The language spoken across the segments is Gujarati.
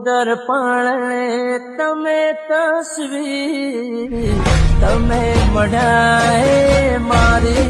દર્પણ તમે તસવીર તમે મઢાએ મારી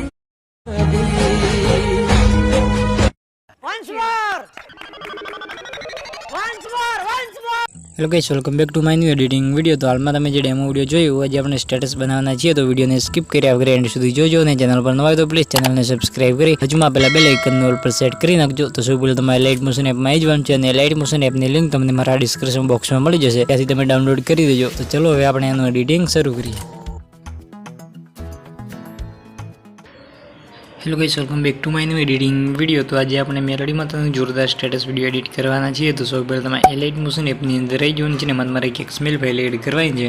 hello guys, welcome back to my new editing video. તો હાલમાં તમે જે ડેમો વિડીયો જોયું આજે આપણે સ્ટેટસ બનાવવાના છીએ, તો વિડીયોને સ્કીપ કર્યા વગર એન્ડ સુધી જોજો અને ચેનલ પર નવા હોય તો પ્લીઝ ચેનલને સબસ્ક્રાઇબ કરી હજુમાં પહેલા બેલ આઇકનને ઓલ પર સેટ કરી નાખજો। તો સૌ પહેલાં તમારે લાઇટ મોશન એપમાં જવાનું છે અને લાઇટ મોશન એપની લિંક તમને મારા ડિસ્ક્રિપ્શન બોક્સમાં મળી જશે, ત્યાંથી તમે ડાઉનલોડ કરી દેજો। તો ચલો હવે આપણે એનું એડિટિંગ શરૂ કરીએ। Hello guys, welcome back to my new editing video. તો આજે આપણે મેલોડીમાં તમે જોરદાર સ્ટેટસ વિડીયો એડિટ કરવાના છીએ। તો સૌ પહેલાં તમે લાઇટ મોશન એપની અંદર રહી જવાનું છે ને મારે એક XML ફાઇલ એડ કરવાની છે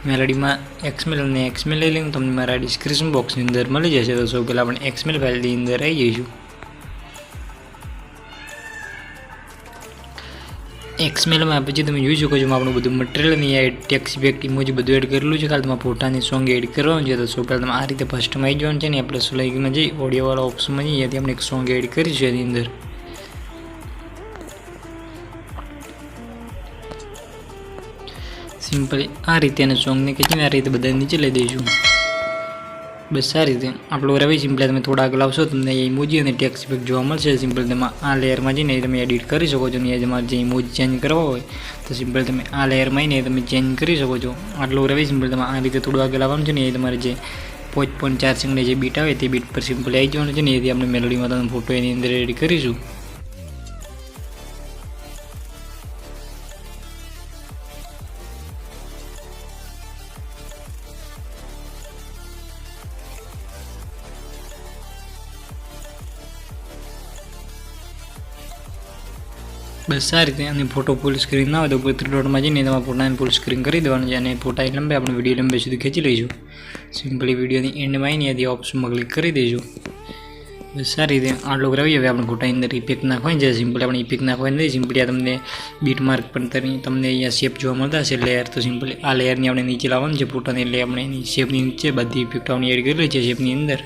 મેલોડીમાં। XML અને XML લિંક તમને મારા ડિસ્ક્રિપ્શન બોક્સની અંદર મળી જશે। તો સૌ પહેલાં આપણે XML ફાઇલની અંદર આવી જઈશું। XMLમાં પછી તમે જોઈ શકો છો આપણું બધું મટીરિયલ અને ટેક્સ્ટ ઇફેક્ટ ઇમોજી બધું એડ કરેલું છે, ખાલી તમારે ફોટાની સોંગ એડ કરવાનું છે। તો સૌ પહેલાં તમે આ રીતે ફર્સ્ટમાં આવી જવાનું છે ને પ્લસ લાઇકમાં જઈ ઓડિયોવાળા ઓપ્શનમાં જઈએ, ત્યાંથી આપણે એક સોંગ એડ કરીશું એની અંદર। સિમ્પલી આ રીતે અને સોંગને ખેંચીને આ રીતે બધા નીચે લઈ દઈશું। બસ આ રીતે આપણો રવી સિમ્પલી તમે થોડા આગળ આવશો તમને એ ઇમોજી અને ટેક્સ્ટ ઇફેક્ટ જોવા મળશે। સિમ્પલ તમે આ લેયરમાં જઈને તમે એડિટ કરી શકો છો અને તમારે જે ઇમોજી ચેન્જ કરવા હોય તો સિમ્પલ તમે આ લેયરમાં આવીને તમે ચેન્જ કરી શકો છો। આટલો રવી સિમ્પલ તમે આ રીતે થોડું આગળ આવવાનું છે ને એ તમારે જે 5.4 સેકન્ડે જે બીટ આવે તે બીટ પર સિમ્પલ આવી જવાનું છે ને એથી આપણે મેલોડીમાં તમે ફોટો એની અંદર એડ કરીશું। બસ આ રીતે અને ફોટો ફૂલ સ્ક્રીન ના હોય તો ઉપર 3 ડોટમાં જઈને તમારે ફોટાને ફૂલ સ્ક્રીન કરી દેવાનું છે અને ફોટાની લંબાઈ આપણે વિડીયો લંબાઈ સુધી ખેંચી લઈશું। સિમ્પલી વિડીયોની એન્ડમાં આવીને ત્યાંથી ઓપ્શનમાં ક્લિક કરી દઈશું। બસ આ રીતે આટલો કરાવી હવે આપણે ફોટાની અંદર ઇફેક્ટ નાખવાની છે। સિમ્પલી આપણે ઇફેક્ટ નાખવાની નથી, સિમ્પલી આ તમને બીટ માર્ક પણ તમને અહીંયા શેપ જોવા મળતા હશે લેયર, તો સિમ્પલી આ લેયરની આપણે નીચે લાવવાનું છે ફોટાને, એટલે આપણે એની શેપની નીચે બધી ઇફેક્ટ આપણે એડ કરેલી છે શેપની અંદર।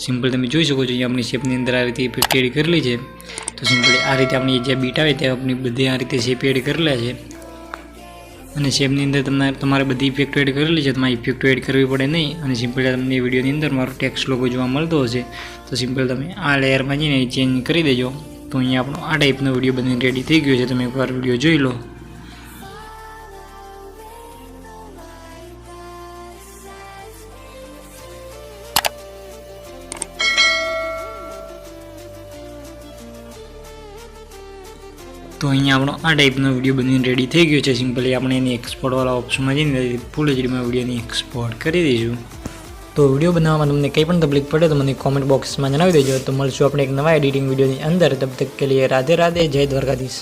સિમ્પલ તમે જોઈ શકો છો અહીંયા આપણી શેપની અંદર આ રીતે ઇફેક્ટ એડ કરેલી છે। તો સિમ્પલી આ રીતે આપણી જે બીટ આવે ત્યાં આપણી બધી આ રીતે શેપ એડ કરેલા છે અને શેપની અંદર તમારે બધી ઇફેક્ટ એડ કરેલી છે, તમારે ઇફેક્ટ એડ કરવી પડે નહીં। અને સિમ્પલી તમને વિડીયોની અંદર મારો ટેક્સ્ટ લોગો જોવા મળતો હશે, તો સિમ્પલ તમે આ લેયરમાં જઈને ચેન્જ કરી દેજો। તો અહીંયા આપણો આ ટાઈપનો વિડીયો બનીને રેડી થઈ ગયો છે, તમે એકવાર વિડીયો જોઈ લો। તો અહીંયા આપણો આ ટાઈપનો વિડીયો બનીને રેડી થઈ ગયો છે। સિમ્પલી આપણે એની એક્સપોર્ટવાળા ઓપ્શનમાં જઈને ફૂલ એચડીમાં વિડીયોની એક્સપોર્ટ કરી દઈશું। તો વિડીયો બનાવવામાં તમને કંઈ પણ તકલીફ પડે તો મને કોમેન્ટ બોક્સમાં જણાવી દેજો। તો મળશું આપણે એક નવા એડિટિંગ વિડીયોની અંદર, તબ તક કે લીએ રાધે રાધે, જય દ્વારકાધીશ।